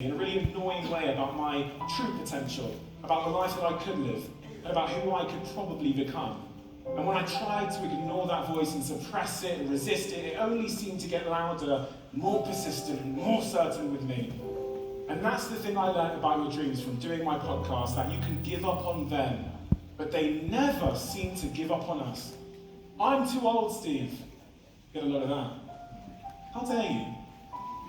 in a really annoying way about my true potential, about the life that I could live, and about who I could probably become. And when I tried to ignore that voice and suppress it and resist it, it only seemed to get louder, more persistent, and more certain with me. And that's the thing I learned about your dreams from doing my podcast, that you can give up on them, but they never seem to give up on us. I'm too old, Steve. Get a lot of that. How dare you?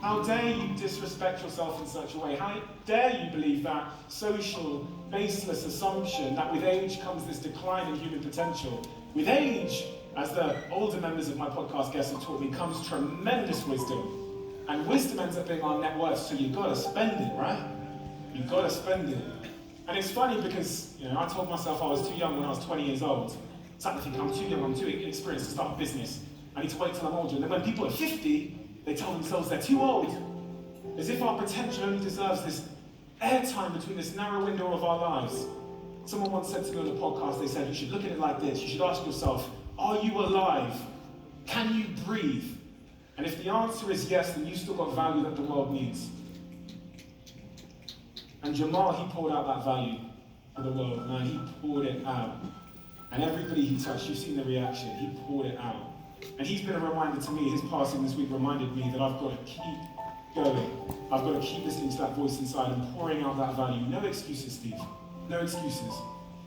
How dare you disrespect yourself in such a way? How dare you believe that social, baseless assumption that with age comes this decline in human potential? With age, as the older members of my podcast guests have taught me, comes tremendous wisdom. And wisdom ends up being our net worth, so you've got to spend it, right? You've got to spend it. And it's funny because, I told myself I was too young when I was 20 years old. I started to think, I'm too young, I'm too inexperienced to start a business. I need to wait till I'm older. And then when people are 50, they tell themselves they're too old, as if our potential only deserves this airtime between this narrow window of our lives. Someone once said to me on the podcast, they said, you should look at it like this. You should ask yourself, are you alive? Can you breathe? And if the answer is yes, then you've still got value that the world needs. And Jamal, he poured out that value for the world, man. He poured it out. And everybody he touched, you've seen the reaction. He poured it out. And he's been a reminder to me. His passing this week reminded me that I've got to keep going. I've got to keep listening to that voice inside and pouring out that value. No excuses, Steve. No excuses.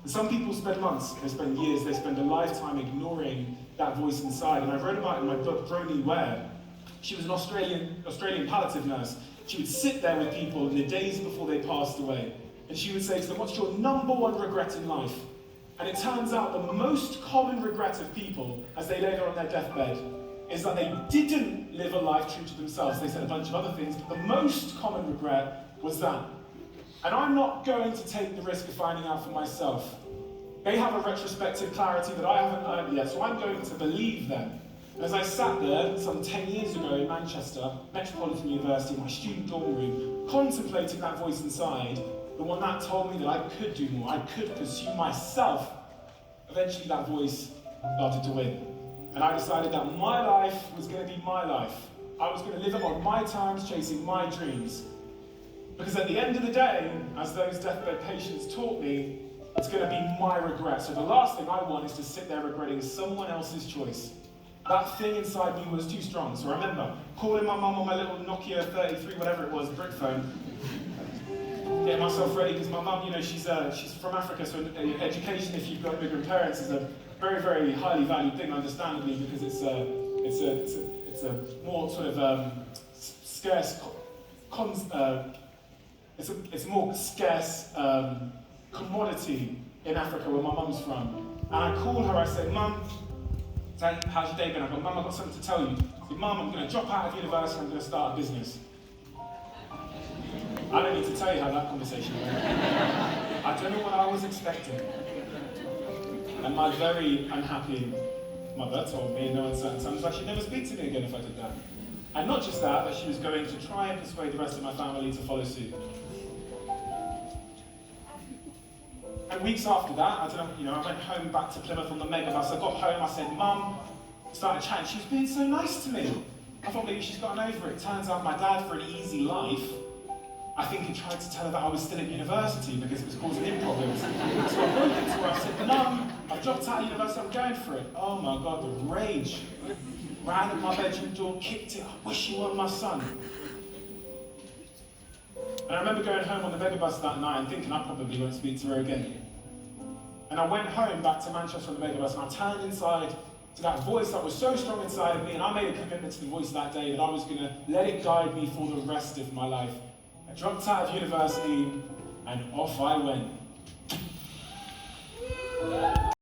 And some people spend months, they spend years, they spend a lifetime ignoring that voice inside. And I wrote about it in my book, Brony Ware. She was an Australian palliative nurse. She would sit there with people in the days before they passed away. And she would say to them, what's your number one regret in life? And it turns out the most common regret of people as they lay there on their deathbed is that they didn't live a life true to themselves. They said a bunch of other things, but the most common regret was that. And I'm not going to take the risk of finding out for myself. They have a retrospective clarity that I haven't learned yet, so I'm going to believe them. And as I sat there some 10 years ago in Manchester, Metropolitan University, in my student dorm room, contemplating that voice inside, the one that told me that I could do more, I could pursue myself, eventually that voice started to win. And I decided that my life was going to be my life. I was going to live it on my terms, chasing my dreams. Because at the end of the day, as those deathbed patients taught me, it's going to be my regret. So the last thing I want is to sit there regretting someone else's choice. That thing inside me was too strong. So I remember calling my mum on my little Nokia 33, whatever it was, brick phone, getting myself ready, because my mum, she's from Africa, so education, if you've got immigrant parents, is a very, very highly valued thing, understandably, because it's a more sort of scarce, it's a more scarce commodity in Africa where my mum's from. And I call her, I say, Mum, how's your day been? I go, Mum, I've got something to tell you. I say, Mum, I'm going to drop out of university, I'm going to start a business. I don't need to tell you how that conversation went. I don't know what I was expecting. And my very unhappy mother told me in no uncertain terms that she'd never speak to me again if I did that. And not just that, but she was going to try and persuade the rest of my family to follow suit. And weeks after that, I went home back to Plymouth on the megabus. I got home, I said, Mum, started chatting. She was being so nice to me. I thought maybe she's gotten over it. Turns out my dad, for an easy life, I think he tried to tell her that I was still at university because it was causing him problems. So I broke it to her, I said, Mum, I've dropped out of university, I'm going for it. Oh my God, the rage. Ran at my bedroom door, kicked it, I wish you weren't my son. And I remember going home on the megabus that night and thinking I probably won't speak to her again. And I went home back to Manchester on the megabus and I turned inside to that voice that was so strong inside of me, and I made a commitment to the voice that day that I was going to let it guide me for the rest of my life. I dropped out of university and off I went.